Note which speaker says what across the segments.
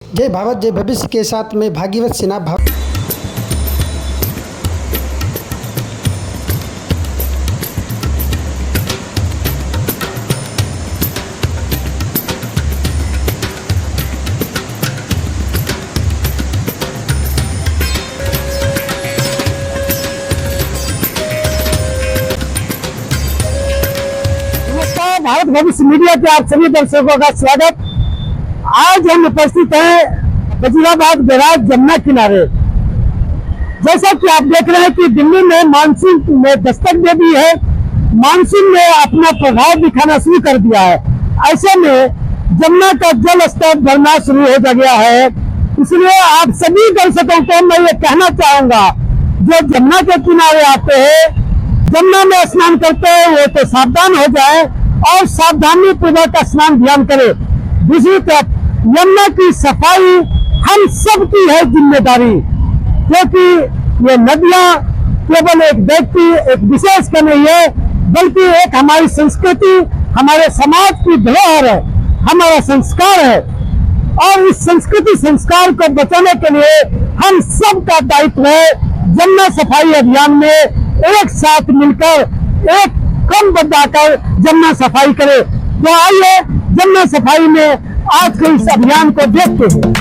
Speaker 1: जय भारत जय भविष्य के साथ में भागीरथ सिन्हा
Speaker 2: भारत भविष्य मीडिया के आप सभी दर्शकों का स्वागत। आज हम उपस्थित हैं वजीराबाद बैराज जमुना किनारे। जैसा कि आप देख रहे हैं कि दिल्ली में मानसून में दस्तक दे दी है, मानसून ने अपना प्रभाव दिखाना शुरू कर दिया है। ऐसे में जमुना का जल स्तर बढ़ना शुरू हो गया है। इसलिए आप सभी दर्शकों को मैं ये कहना चाहूंगा, जो जमुना के किनारे आते हैं, जमुना में स्नान करते हैं, वो तो सावधान हो जाए और सावधानी पूर्वक स्नान ध्यान करे। दूसरी तरफ यमुना की सफाई हम सब की है जिम्मेदारी, क्योंकि ये नदियां केवल एक व्यक्ति एक विशेष का नहीं है, बल्कि एक हमारी संस्कृति, हमारे समाज की धरोहर है, हमारा संस्कार है। और इस संस्कृति संस्कार को बचाने के लिए हम सब का दायित्व है जमुना सफाई अभियान में एक साथ मिलकर एक कम बढ़ाकर जमुना सफाई करे। तो आइए जमुना सफाई में आज के इस अभियान को देखते हैं।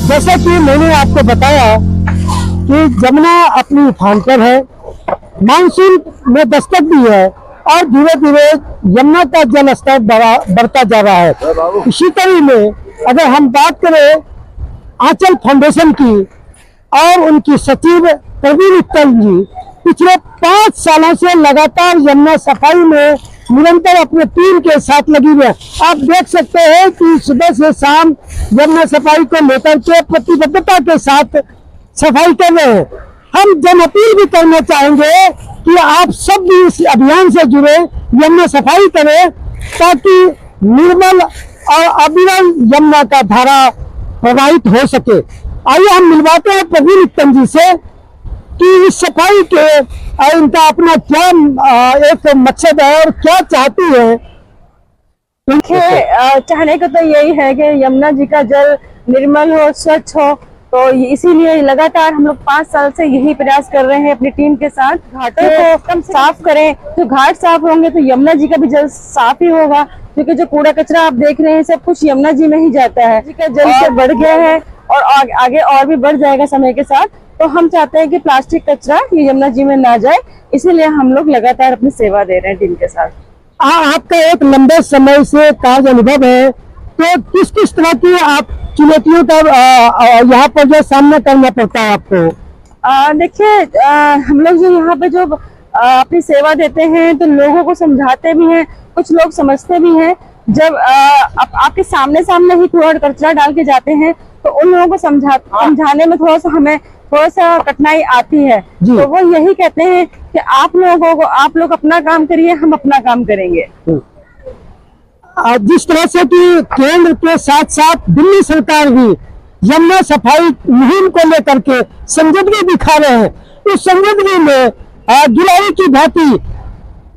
Speaker 2: जैसा कि मैंने आपको बताया कि जमुना अपनी उफान पर है, मानसून में दस्तक दी है और धीरे धीरे यमुना का जल स्तर बढ़ता जा रहा है। इसी तरह में अगर हम बात करें आंचल फाउंडेशन की और उनकी सचिव प्रवीण उत्तम जी पिछले 5 सालों से लगातार यमुना सफाई में निरंतर अपने टीम के साथ लगी हुई है। आप देख सकते हैं कि सुबह से शाम यमुना सफाई को लेकर के प्रतिबद्धता के साथ सफाई कर रहे हैं। हम जन अपील भी करना चाहेंगे कि आप सब भी इस अभियान से जुड़े, यमुना सफाई करें, ताकि निर्मल और अविरल यमुना का धारा प्रवाहित हो सके। आइए हम मिलवाते हैं प्रवीण उत्तम जी से कि इस सफाई के इनका अपना क्या एक मकसद है और क्या चाहती है।
Speaker 3: चाहने का तो यही है कि यमुना जी का जल निर्मल हो, स्वच्छ हो। तो इसीलिए लगातार हम लोग 5 साल से यही प्रयास कर रहे हैं अपनी टीम के साथ। घाटों को साफ करें, तो घाट साफ होंगे तो यमुना जी का भी जल साफ ही होगा, क्योंकि जो कूड़ा कचरा आप देख रहे हैं सब कुछ यमुना जी में ही जाता है। जी का जल से बढ़ गया है और आगे और भी बढ़ जाएगा समय के साथ। तो हम चाहते हैं कि प्लास्टिक कचरा ये यमुना जी में ना जाए, इसीलिए हम लोग लगातार अपनी सेवा दे रहे हैं टीम के साथ।
Speaker 2: आपका एक लंबे समय से कार्य अनुभव है, तो किस किस तरह की आप चुनौतियों का यहाँ पर जो सामना करना पड़ता है आपको?
Speaker 3: देखिए, हम लोग जो यहाँ पे जो अपनी सेवा देते हैं तो लोगों को समझाते भी हैं, कुछ लोग समझते भी हैं। जब आपके सामने ही कूड़ा कचरा डाल के जाते हैं तो उन लोगों को समझाने में हमें थोड़ा सा कठिनाई आती है। तो वो यही कहते हैं कि आप लोग अपना काम करिए, हम अपना काम करेंगे।
Speaker 2: जिस तरह से कि केंद्र के साथ साथ दिल्ली सरकार भी यमुना सफाई मुहिम को लेकर के संजीदगी दिखा रहे हैं, उस संजीदगी में गिलाड़ी की भांति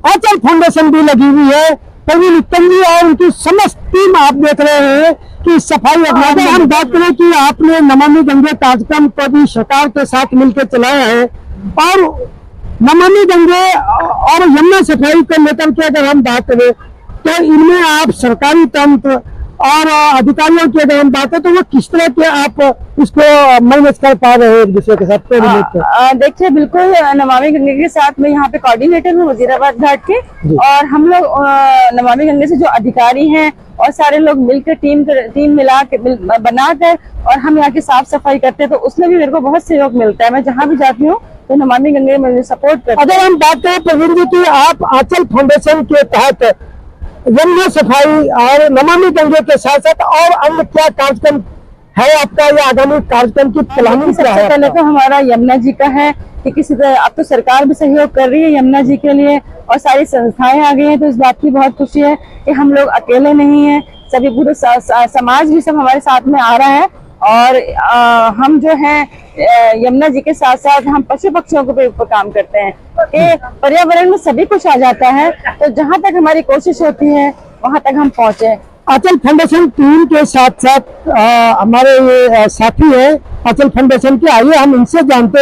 Speaker 2: आंचल फाउंडेशन भी लगी हुई है। प्रवीण उत्तम जी और उनकी समस्त टीम आप देख रहे हैं कि सफाई अभियान में हम बात करें कि आपने नमामि गंगे कार्यक्रम को भी सरकार के साथ मिलकर चलाया है, और नमामि गंगे और यमुना सफाई को लेकर के अगर हम बात करें तो इनमें आप सरकारी तंत्र और अधिकारियों की अगर हम बात है तो वो किस तरह के आप इसको मैनेज कर पा रहे हैं एक दूसरे के साथ?
Speaker 3: देखिए, बिल्कुल नमामि गंगे के साथ में यहाँ पे कोऑर्डिनेटर हूँ वजीराबाद घाट के, और हम लोग नमामि गंगे से जो अधिकारी हैं और सारे लोग मिलकर टीम मिला के बनाकर और हम यहाँ की साफ सफाई करते हैं, तो उसमें भी मेरे को बहुत सहयोग मिलता है। मैं जहाँ भी जाती हूँ तो नमामि गंगे में सपोर्ट करते हैं।
Speaker 2: अगर हम बात करें प्रवीण जी की, आप आंचल फाउंडेशन के तहत यमुना सफाई और नमामि गंगे के साथ साथ और अन्य क्या कार्यक्रम है आपका, या आगामी कार्यक्रम की प्लानिंग क्या
Speaker 3: सबसे
Speaker 2: है?
Speaker 3: पहले तो हमारा यमुना जी का है कि किसी तरह अब तो सरकार भी सहयोग कर रही है यमुना जी के लिए और सारी संस्थाएं आ गई हैं, तो इस बात की बहुत खुशी है कि हम लोग अकेले नहीं हैं, सभी पूरे समाज भी सब हमारे साथ में आ रहा है। और हम जो हैं यमुना जी के साथ साथ हम पशु पक्षियों के ऊपर काम करते हैं कि पर्यावरण में सभी कुछ आ जाता है, तो जहाँ तक हमारी कोशिश होती है वहाँ तक हम पहुँचे।
Speaker 2: आंचल फाउंडेशन टीम के साथ साथ हमारे ये साथी है आंचल फाउंडेशन के, आइए हम इनसे जानते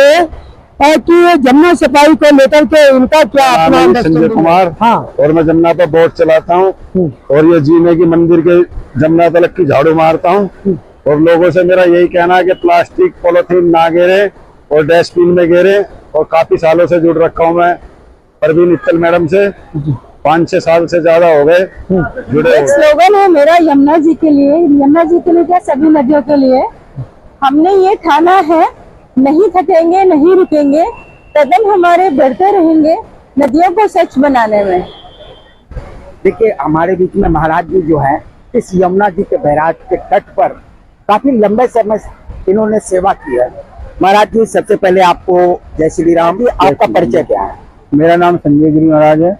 Speaker 2: हैं कि यमुना सफाई को लेकर के इनका क्या अपना।
Speaker 4: संजय कुमार।
Speaker 2: हाँ।
Speaker 4: और मैं जमुना पर बोट चलाता हूँ और ये जीने की मंदिर के जमुना तलक की झाड़ू मारता हूँ। और लोगों से मेरा यही कहना है कि प्लास्टिक पॉलिथीन ना गिरे और डस्टबिन में गिरे। और काफी सालों से जुड़ रखा हूँ मैं परवीन इत्तल मैडम से, 5-6 साल से ज्यादा हो गए जुड़े।
Speaker 3: एक स्लोगन है मेरा यमुना जी के लिए क्या सभी नदियों के लिए। हमने ये ठाना है नहीं थकेंगे नहीं रुकेंगे, कदम हमारे बढ़ते रहेंगे नदियों को स्वच्छ बनाने में।
Speaker 5: देखिए हमारे बीच में महाराज जी जो है इस यमुना जी के बैराज के तट पर काफी लंबे समय से इन्होंने सेवा की है। महाराज जी सबसे पहले आपको जय श्री राम जी, आपका परिचय क्या है?
Speaker 4: मेरा नाम संजय गिरी महाराज है।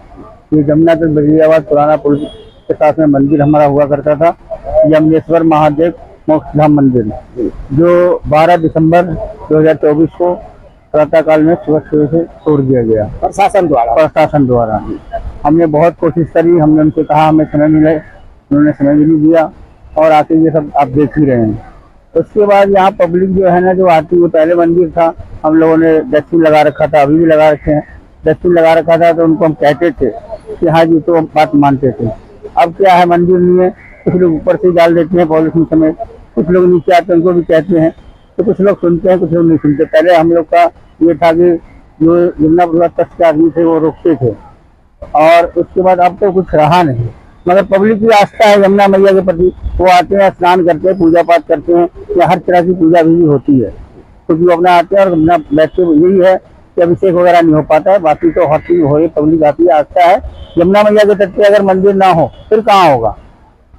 Speaker 4: ये जमुना तक बद्रियाबाद पुराना पुल के साथ में मंदिर हमारा हुआ करता था, यमुनेश्वर महादेव मोक्ष धाम मंदिर, जो 12 दिसंबर 2024 को प्रातः काल में सुबह से तोड़ दिया गया प्रशासन द्वारा। हमने बहुत कोशिश करी, हमने उनसे कहा हमें समय मिले, उन्होंने समय भी नहीं दिया और आके ये सब आप देख ही रहे हैं। उसके बाद यहाँ पब्लिक जो है ना जो आती, वो पहले मंदिर था, हम लोगों ने डस्टबिन लगा रखा था, अभी भी लगा रखे हैं, डस्टबिन लगा रखा था, तो उनको हम कहते थे कि हाँ जी, तो हम बात मानते थे। अब क्या है, मंदिर नहीं है, कुछ लोग ऊपर से डाल देते हैं पॉलिथीन समेत, कुछ लोग नीचे आते हैं उनको भी कहते हैं, तो कुछ लोग सुनते हैं कुछ लोग नहीं सुनते। पहले हम लोग का ये था कि जो यमुना परिवार ट्रस्ट के आदमी थे वो रोकते थे, और उसके बाद अब तो कुछ रहा नहीं। मगर पब्लिक की आस्था है यमुना मैया के प्रति, वो आते हैं, स्नान करते हैं, पूजा पाठ करते हैं, या हर तरह की पूजा भी होती है, क्योंकि वो अपना आते हैं और अपना बैठते। यही है कि अभिषेक वगैरह नहीं हो पाता है, बाकी तो हर चीज हो रही, पब्लिक आती है, आस्था है। यमुना मैया के तट पे अगर मंदिर ना हो फिर कहाँ होगा,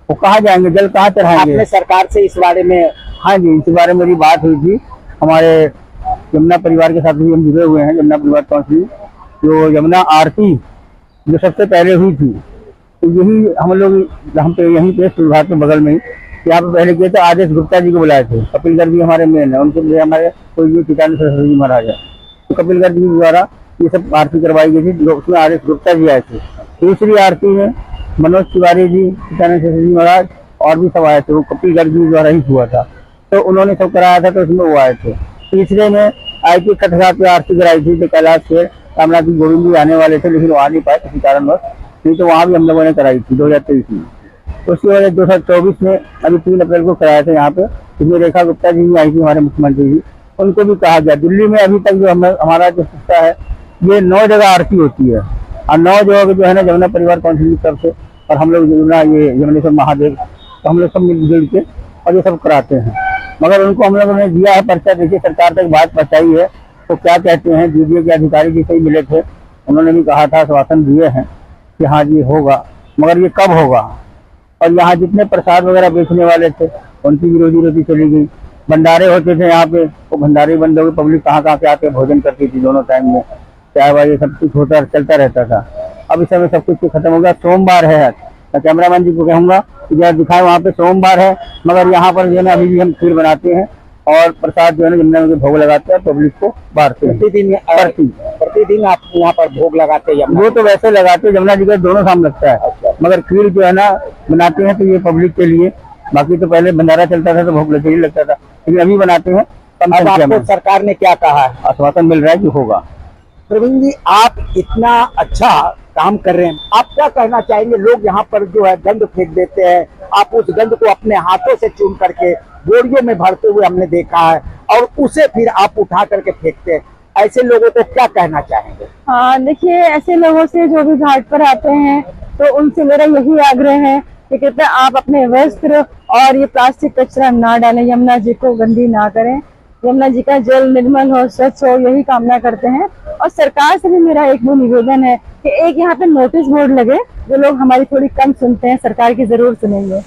Speaker 4: वो कहाँ जाएंगे, जल कहाँ चढ़ाएंगे?
Speaker 5: आपने सरकार से इस बारे में?
Speaker 4: हाँ जी, इस बारे में मेरी बात हुई थी, हमारे यमुना परिवार के साथ भी हम जुड़े हुए हैं, यमुना परिवार काउंसिल। जो यमुना आरती जो सबसे पहले हुई थी, तो यही हम लोग हम पे यहीं पे विभाग के बगल में ही यहाँ पे पहले किए थे, आदेश गुप्ता जी को बुलाए थे। कपिल गर्ग जी हमारे मेन है, उनके लिए हमारे कोई कीटाणु सरस्वती जी महाराज है, तो कपिल गर्ग जी द्वारा ये सब आरती करवाई गई थी, उसमें आदेश गुप्ता जी आए थे। दूसरी आरती में मनोज तिवारी जी, कीटाणु सरस्वती जी महाराज और भी सब आए थे, वो कपिल गर्ग जी द्वारा ही हुआ था, तो उन्होंने सब कराया था, तो उसमें वो आए थे। तीसरे में IT कटघाट पे आरती कराई थी, तो कैलाश से रामनाथ जी गोविंद जी आने वाले थे, लेकिन वो आ नहीं पाए किसी कारणवश, नहीं तो वहाँ भी हम लोगों ने कराई थी 2023 में। उसके बाद 2024 में अभी 3 अप्रैल को कराया था यहाँ पे, इसमें रेखा गुप्ता जी भी आई थी, हमारे मुख्यमंत्री जी, उनको भी कहा गया। दिल्ली में अभी तक जो हमारा जो हिस्सा है, ये 9 जगह आरती होती है, और 9 जगह जो है ना यमुना परिवार काउंसिल की तरफ से, और हम लोग यमुना ये यमुनेश्वर महादेव, तो हम लोग सब मिलजुल के और ये सब कराते हैं। मगर उनको हम लोगों ने दिया है पर्चा, देखिए सरकार तक बात पहुँचाई है, तो क्या कहते हैं, DDA के अधिकारी जी से ही मिले थे, उन्होंने भी कहा था, आश्वासन दिए हैं कि हाँ जी होगा, मगर ये कब होगा। और यहाँ जितने प्रसाद वगैरह बेचने वाले थे उनकी भी रोजी रोटी चली गई। भंडारे होते थे यहाँ पे, वो भंडारे बंद हो गए, पब्लिक कहाँ से आके भोजन करती थी दोनों टाइम में, चाय वाय ये सब कुछ होता चलता रहता था। अब इस समय सब कुछ खत्म हो गया। सोमवार है आज, मैं कैमरामैन जी को कहूँगा कि जरा दिखाए, वहाँ पे सोमवार है, मगर यहाँ पर जो है ना अभी भी हम खीर बनाते हैं और प्रसाद जो है ना यमुना में भोग लगाते हैं, पब्लिक को बांटते हैं।
Speaker 5: प्रतिदिन आप यहाँ पर भोग लगाते हैं?
Speaker 4: वो तो वैसे लगाते हैं, यमुना जी का दोनों शाम लगता है, मगर खीर जो है ना बनाते हैं तो ये पब्लिक के लिए, बाकी तो पहले भंडारा चलता था तो भोग लगे ही लगता था, लेकिन अभी बनाते हैं।
Speaker 5: अब आपको सरकार ने क्या कहा है?
Speaker 4: आश्वासन मिल रहा है कि होगा।
Speaker 5: प्रवीण जी, आप इतना अच्छा काम कर रहे हैं, आप क्या कहना चाहेंगे? लोग यहाँ पर जो है गंद फेंक देते हैं, आप उस गंद को अपने हाथों से चुन करके बोरियों में भरते हुए हमने देखा है, और उसे फिर आप उठा करके फेंकते हैं, ऐसे लोगों को क्या कहना चाहेंगे?
Speaker 3: हाँ देखिए, ऐसे लोगों से जो भी घाट पर आते हैं, तो उनसे मेरा यही आग्रह है कि कृपया आप अपने वस्त्र और ये प्लास्टिक कचरा ना डालें, यमुना जी को गंदी ना करें। यमुना जी का जल निर्मल हो, स्वच्छ हो, यही कामना करते हैं। और सरकार से भी मेरा एक वो निवेदन है कि एक यहाँ पे नोटिस बोर्ड लगे। जो लोग हमारी थोड़ी कम सुनते हैं, सरकार की जरूर सुनेंगे।